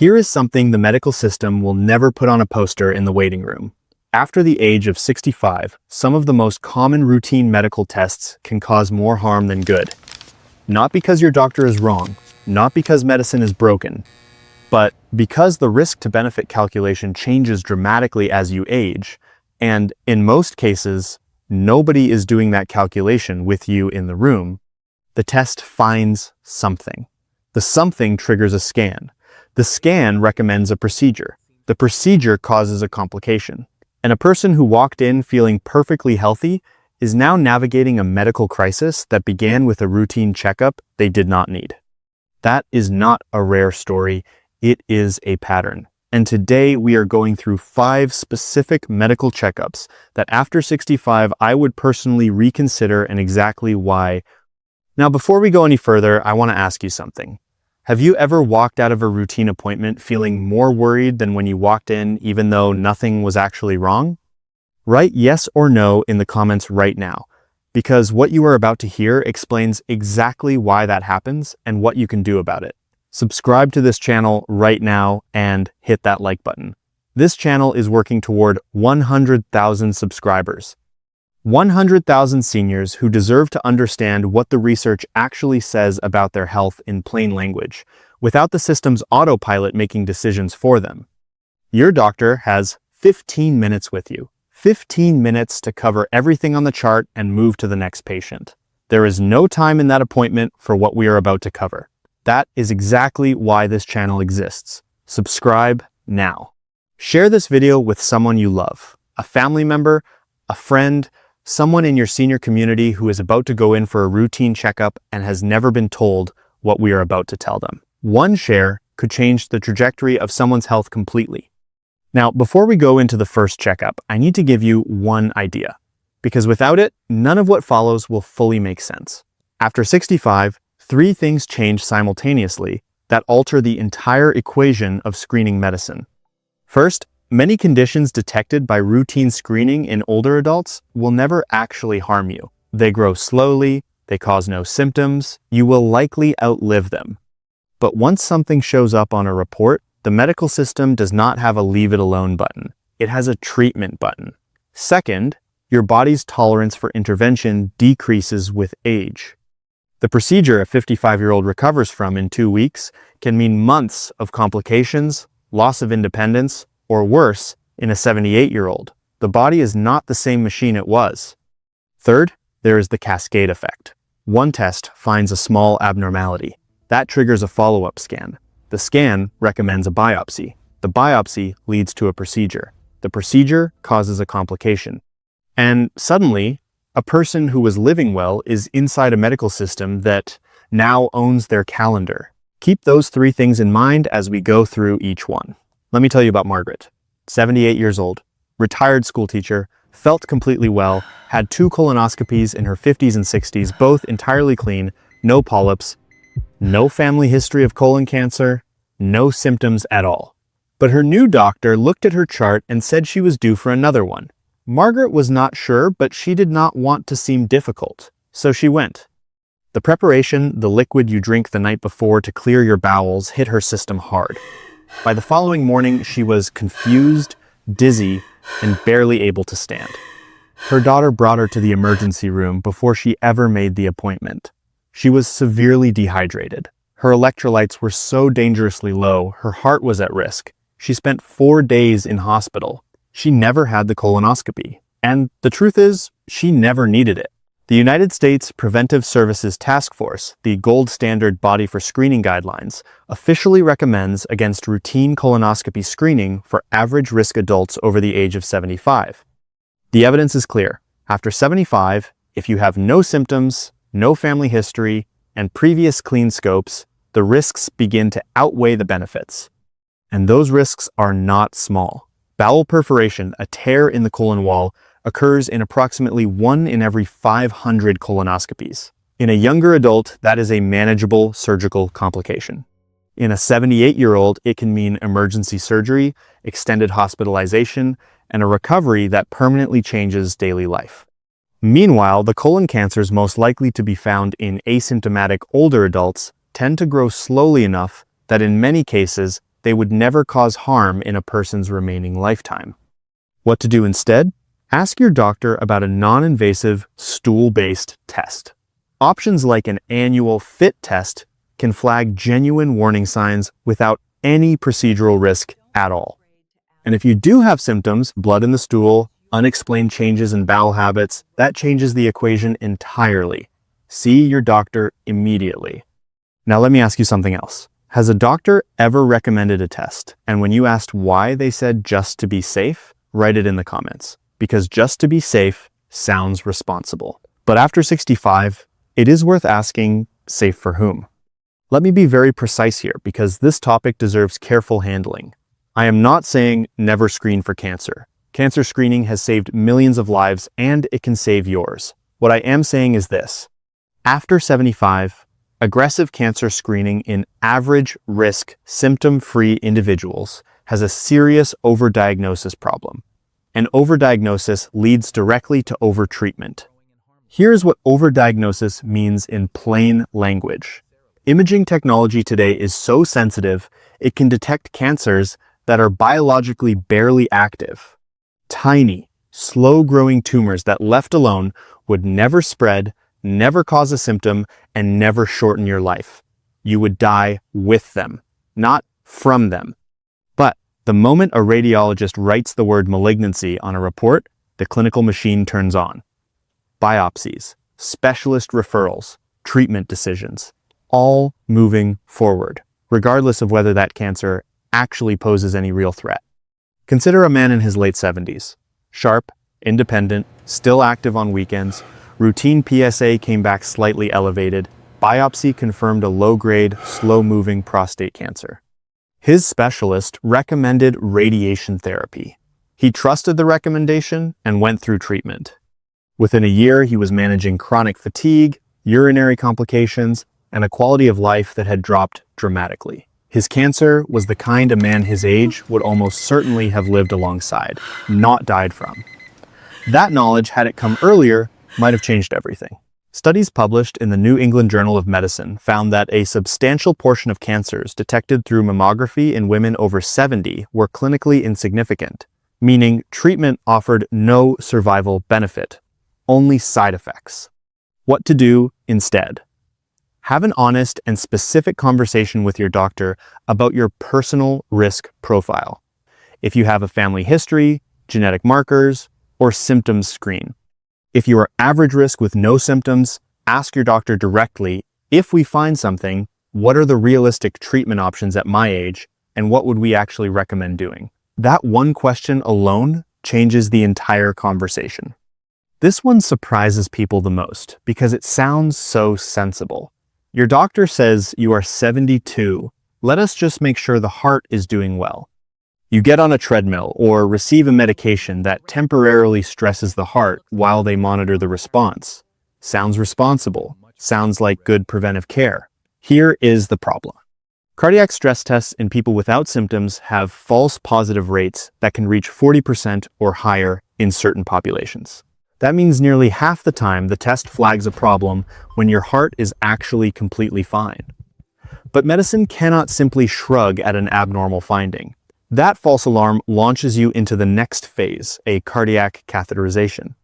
Here is something the medical system will never put on a poster in the waiting room. After the age of 65, some of the most common routine medical tests can cause more harm than good. Not because your doctor is wrong, not because medicine is broken, but because the risk-to-benefit calculation changes dramatically as you age, and in most cases, nobody is doing that calculation with you in the room. The test finds something. The something triggers a scan. The scan recommends a procedure. The procedure causes a complication. And a person who walked in feeling perfectly healthy is now navigating a medical crisis that began with a routine checkup they did not need. That is not a rare story. It is a pattern. And today we are going through 5 specific medical checkups that after 65 I would personally reconsider and exactly why. Now, before we go any further, I want to ask you something. Have you ever walked out of a routine appointment feeling more worried than when you walked in, even though nothing was actually wrong? Write yes or no in the comments right now, because what you are about to hear explains exactly why that happens and what you can do about it. Subscribe to this channel right now and hit that like button. This channel is working toward 100,000 subscribers. 100,000 seniors who deserve to understand what the research actually says about their health in plain language, without the system's autopilot making decisions for them. Your doctor has 15 minutes with you. 15 minutes to cover everything on the chart and move to the next patient. There is no time in that appointment for what we are about to cover. That is exactly why this channel exists. Subscribe now. Share this video with someone you love, a family member, a friend, someone in your senior community who is about to go in for a routine checkup and has never been told what we are about to tell them. One share could change the trajectory of someone's health completely. Now, before we go into the first checkup, I need to give you one idea, because without it, none of what follows will fully make sense. After 65, 3 things change simultaneously that alter the entire equation of screening medicine. First, many conditions detected by routine screening in older adults will never actually harm you. They grow slowly, they cause no symptoms, you will likely outlive them. But once something shows up on a report, the medical system does not have a leave it alone button. It has a treatment button. Second, your body's tolerance for intervention decreases with age. The procedure a 55-year-old recovers from in 2 weeks can mean months of complications, loss of independence, or worse, in a 78-year-old. The body is not the same machine it was. Third, there is the cascade effect. One test finds a small abnormality. That triggers a follow-up scan. The scan recommends a biopsy. The biopsy leads to a procedure. The procedure causes a complication. And suddenly, a person who was living well is inside a medical system that now owns their calendar. Keep those 3 things in mind as we go through each one. Let me tell you about Margaret. 78 years old, retired school teacher, felt completely well, had 2 colonoscopies in her 50s and 60s, both entirely clean, no polyps, no family history of colon cancer, no symptoms at all. But her new doctor looked at her chart and said she was due for another one. Margaret was not sure, but she did not want to seem difficult, so she went. The preparation, the liquid you drink the night before to clear your bowels, hit her system hard. By the following morning, she was confused, dizzy, and barely able to stand. Her daughter brought her to the emergency room before she ever made the appointment. She was severely dehydrated. Her electrolytes were so dangerously low, her heart was at risk. She spent 4 days in hospital. She never had the colonoscopy. And the truth is, she never needed it. The United States Preventive Services Task Force, the gold standard body for screening guidelines, officially recommends against routine colonoscopy screening for average risk adults over the age of 75. The evidence is clear. After 75, if you have no symptoms, no family history, and previous clean scopes, the risks begin to outweigh the benefits. And those risks are not small. Bowel perforation, a tear in the colon wall, occurs in approximately 1 in every 500 colonoscopies. In a younger adult, that is a manageable surgical complication. In a 78-year-old, it can mean emergency surgery, extended hospitalization, and a recovery that permanently changes daily life. Meanwhile, the colon cancers most likely to be found in asymptomatic older adults tend to grow slowly enough that in many cases, they would never cause harm in a person's remaining lifetime. What to do instead? Ask your doctor about a non-invasive, stool-based test. Options like an annual FIT test can flag genuine warning signs without any procedural risk at all. And if you do have symptoms, blood in the stool, unexplained changes in bowel habits, that changes the equation entirely. See your doctor immediately. Now let me ask you something else. Has a doctor ever recommended a test, and when you asked why they said just to be safe, write it in the comments, because just to be safe sounds responsible. But after 65, it is worth asking, safe for whom? Let me be very precise here, because this topic deserves careful handling. I am not saying never screen for cancer. Cancer screening has saved millions of lives, and it can save yours. What I am saying is this. After 75, aggressive cancer screening in average-risk, symptom-free individuals has a serious overdiagnosis problem. And overdiagnosis leads directly to overtreatment. Here's what overdiagnosis means in plain language. Imaging technology today is so sensitive, it can detect cancers that are biologically barely active. Tiny, slow-growing tumors that left alone would never spread, never cause a symptom, and never shorten your life. You would die with them, not from them. But the moment a radiologist writes the word malignancy on a report, the clinical machine turns on. Biopsies, specialist referrals, treatment decisions, all moving forward, regardless of whether that cancer actually poses any real threat. Consider a man in his late 70s. Sharp, independent, still active on weekends. Routine PSA came back slightly elevated. Biopsy confirmed a low-grade, slow-moving prostate cancer. His specialist recommended radiation therapy. He trusted the recommendation and went through treatment. Within a year, he was managing chronic fatigue, urinary complications, and a quality of life that had dropped dramatically. His cancer was the kind a man his age would almost certainly have lived alongside, not died from. That knowledge, had it come earlier, might have changed everything. Studies published in the New England Journal of Medicine found that a substantial portion of cancers detected through mammography in women over 70 were clinically insignificant, meaning treatment offered no survival benefit, only side effects. What to do instead? Have an honest and specific conversation with your doctor about your personal risk profile. If you have a family history, genetic markers, or symptoms screen. If you are average risk with no symptoms, ask your doctor directly, if we find something, what are the realistic treatment options at my age, and what would we actually recommend doing? That one question alone changes the entire conversation. This one surprises people the most because it sounds so sensible. Your doctor says you are 72. Let us just make sure the heart is doing well. You get on a treadmill or receive a medication that temporarily stresses the heart while they monitor the response. Sounds responsible. Sounds like good preventive care. Here is the problem. Cardiac stress tests in people without symptoms have false positive rates that can reach 40% or higher in certain populations. That means nearly half the time the test flags a problem when your heart is actually completely fine. But medicine cannot simply shrug at an abnormal finding. That false alarm launches you into the next phase, a cardiac catheterization.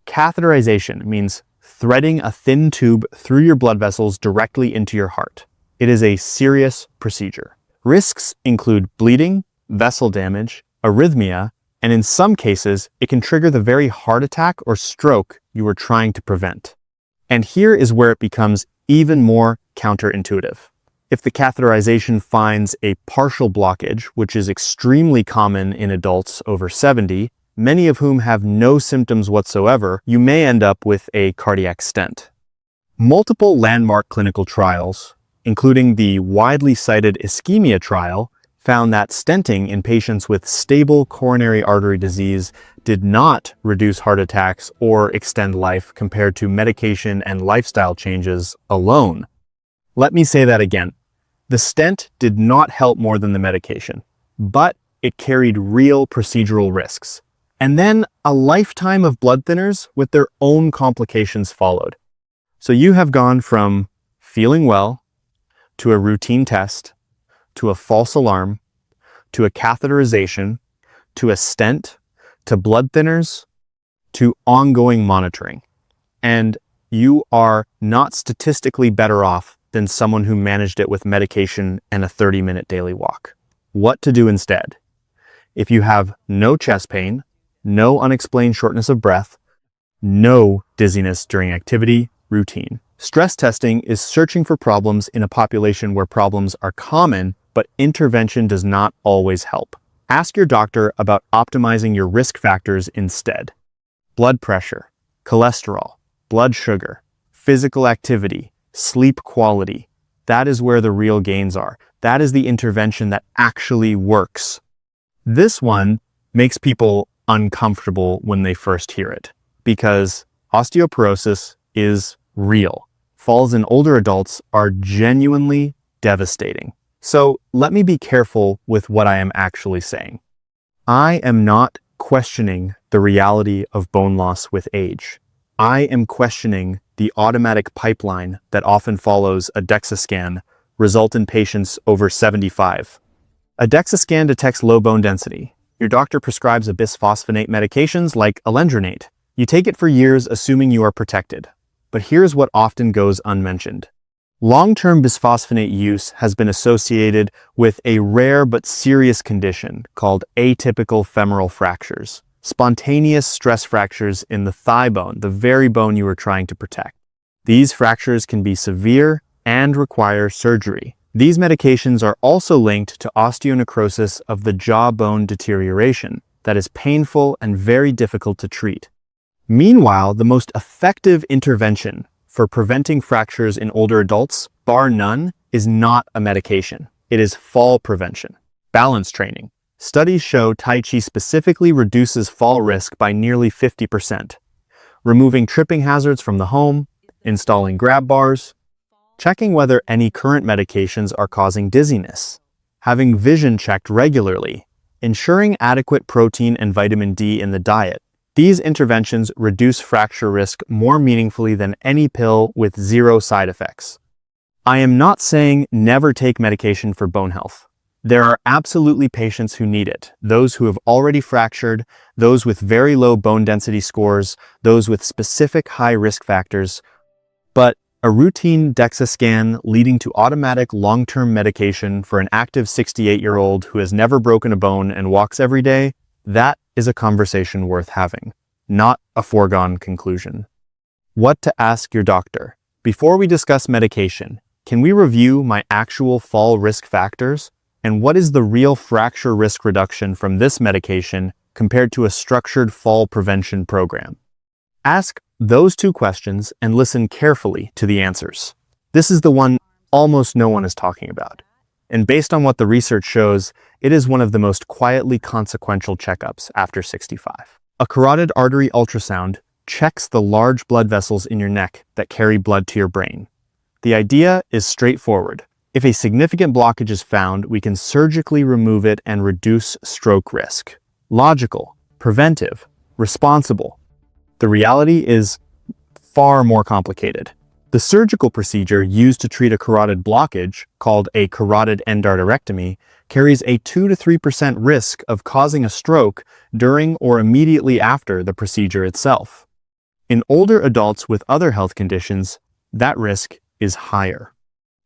Catheterization means threading a thin tube through your blood vessels directly into your heart. It is a serious procedure. Risks include bleeding, vessel damage, arrhythmia, and in some cases, it can trigger the very heart attack or stroke you were trying to prevent. And here is where it becomes even more counterintuitive. If the catheterization finds a partial blockage, which is extremely common in adults over 70, many of whom have no symptoms whatsoever, you may end up with a cardiac stent. Multiple landmark clinical trials, including the widely cited ischemia trial, found that stenting in patients with stable coronary artery disease did not reduce heart attacks or extend life compared to medication and lifestyle changes alone. Let me say that again. The stent did not help more than the medication, but it carried real procedural risks. And then a lifetime of blood thinners with their own complications followed. So you have gone from feeling well to a routine test to a false alarm to a catheterization, to a stent, to blood thinners, to ongoing monitoring. And you are not statistically better off than someone who managed it with medication and a 30-minute daily walk. What to do instead? If you have no chest pain, no unexplained shortness of breath, no dizziness during activity, routine. Stress testing is searching for problems in a population where problems are common, but intervention does not always help. Ask your doctor about optimizing your risk factors instead. Blood pressure, cholesterol, blood sugar, physical activity, sleep quality. That is where the real gains are. That is the intervention that actually works. This one makes people uncomfortable when they first hear it, because osteoporosis is real. Falls in older adults are genuinely devastating. So let me be careful with what I am actually saying. I am not questioning the reality of bone loss with age. I am questioning the automatic pipeline that often follows a DEXA scan result in patients over 75. A DEXA scan detects low bone density. Your doctor prescribes a bisphosphonate medications like alendronate. You take it for years assuming you are protected. But here's what often goes unmentioned. Long-term bisphosphonate use has been associated with a rare but serious condition called atypical femoral fractures, spontaneous stress fractures in the thigh bone, the very bone you are trying to protect. These fractures can be severe and require surgery. These medications are also linked to osteonecrosis of the jawbone deterioration that is painful and very difficult to treat. Meanwhile, the most effective intervention for preventing fractures in older adults, bar none, is not a medication. It is fall prevention. Balance training. Studies show Tai Chi specifically reduces fall risk by nearly 50%. Removing tripping hazards from the home, installing grab bars, checking whether any current medications are causing dizziness, having vision checked regularly, ensuring adequate protein and vitamin D in the diet. These interventions reduce fracture risk more meaningfully than any pill with zero side effects. I am not saying never take medication for bone health. There are absolutely patients who need it, those who have already fractured, those with very low bone density scores, those with specific high risk factors. But a routine DEXA scan leading to automatic long-term medication for an active 68-year-old who has never broken a bone and walks every day, that is a conversation worth having, not a foregone conclusion. What to ask your doctor. Before we discuss medication, can we review my actual fall risk factors? And what is the real fracture risk reduction from this medication compared to a structured fall prevention program? Ask those two questions and listen carefully to the answers. This is the one almost no one is talking about. And based on what the research shows, it is one of the most quietly consequential checkups after 65. A carotid artery ultrasound checks the large blood vessels in your neck that carry blood to your brain. The idea is straightforward. If a significant blockage is found, we can surgically remove it and reduce stroke risk. Logical, preventive, responsible. The reality is far more complicated. The surgical procedure used to treat a carotid blockage, called a carotid endarterectomy, carries a 2 to 3% risk of causing a stroke during or immediately after the procedure itself. In older adults with other health conditions, that risk is higher.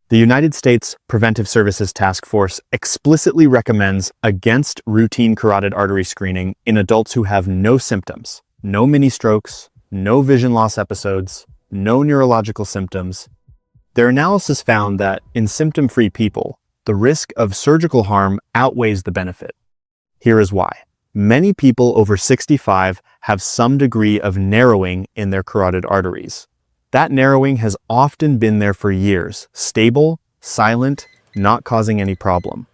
The United States Preventive Services Task Force explicitly recommends against routine carotid artery screening in adults who have no symptoms, no mini strokes, no vision loss episodes, no neurological symptoms. Their analysis found that in symptom-free people, the risk of surgical harm outweighs the benefit. Here is why. Many people over 65 have some degree of narrowing in their carotid arteries. That narrowing has often been there for years, stable, silent, not causing any problem.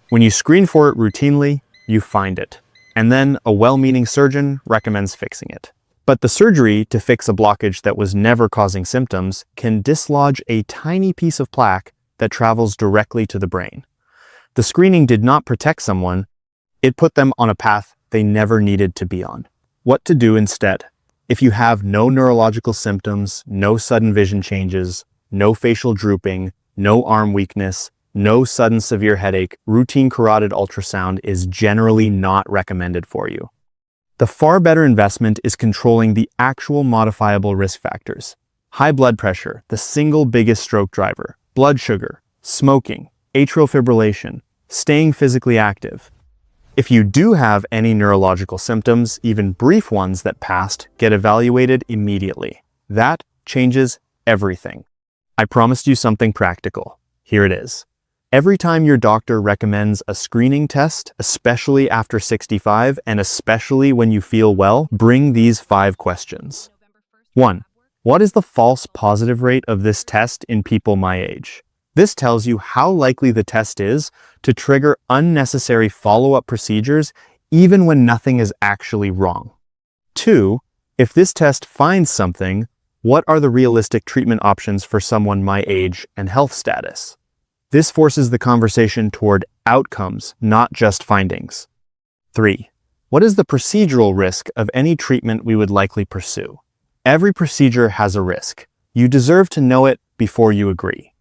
When you screen for it routinely, you find it. And then a well-meaning surgeon recommends fixing it. But the surgery to fix a blockage that was never causing symptoms can dislodge a tiny piece of plaque that travels directly to the brain. The screening did not protect someone, it put them on a path they never needed to be on. What to do instead? If you have no neurological symptoms, no sudden vision changes, no facial drooping, no arm weakness, no sudden severe headache, routine carotid ultrasound is generally not recommended for you. The far better investment is controlling the actual modifiable risk factors. High blood pressure, the single biggest stroke driver, blood sugar, smoking, atrial fibrillation, staying physically active. If you do have any neurological symptoms, even brief ones that passed, get evaluated immediately. That changes everything. I promised you something practical. Here it is. Every time your doctor recommends a screening test, especially after 65 and especially when you feel well, bring these 5 questions. 1. What is the false positive rate of this test in people my age? This tells you how likely the test is to trigger unnecessary follow-up procedures even when nothing is actually wrong. 2. If this test finds something, what are the realistic treatment options for someone my age and health status? This forces the conversation toward outcomes, not just findings. 3. What is the procedural risk of any treatment we would likely pursue? Every procedure has a risk. You deserve to know it before you agree.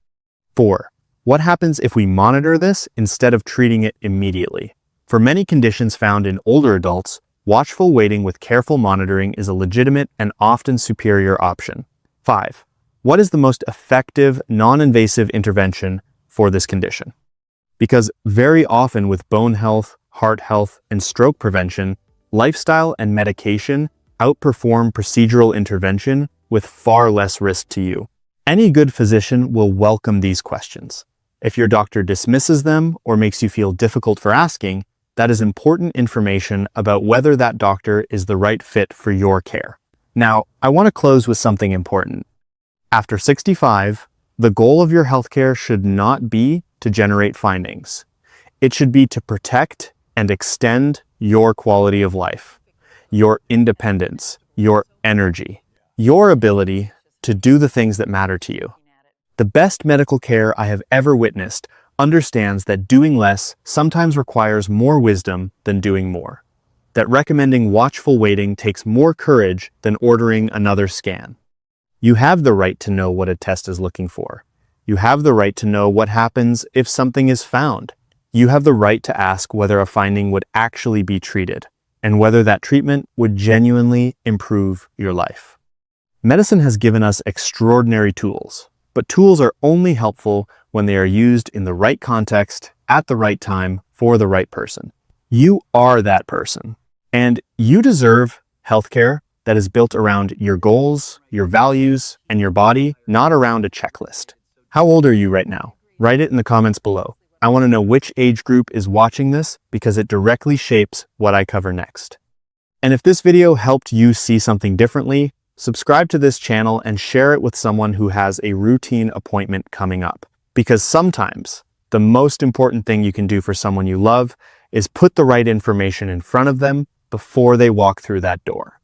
4. What happens if we monitor this instead of treating it immediately? For many conditions found in older adults, watchful waiting with careful monitoring is a legitimate and often superior option. 5. What is the most effective, non-invasive intervention for this condition? Because very often with bone health, heart health, and stroke prevention, lifestyle and medication outperform procedural intervention with far less risk to you. Any good physician will welcome these questions. If your doctor dismisses them or makes you feel difficult for asking, that is important information about whether that doctor is the right fit for your care. Now, I want to close with something important. After 65, the goal of your healthcare should not be to generate findings. It should be to protect and extend your quality of life, your independence, your energy, your ability to do the things that matter to you. The best medical care I have ever witnessed understands that doing less sometimes requires more wisdom than doing more. That recommending watchful waiting takes more courage than ordering another scan. You have the right to know what a test is looking for. You have the right to know what happens if something is found. You have the right to ask whether a finding would actually be treated and whether that treatment would genuinely improve your life. Medicine has given us extraordinary tools, but tools are only helpful when they are used in the right context, at the right time, for the right person. You are that person, and you deserve healthcare that is built around your goals, your values, and your body, not around a checklist. How old are you right now? Write it in the comments below. I want to know which age group is watching this because it directly shapes what I cover next. And if this video helped you see something differently, subscribe to this channel and share it with someone who has a routine appointment coming up. Because sometimes the most important thing you can do for someone you love is put the right information in front of them before they walk through that door.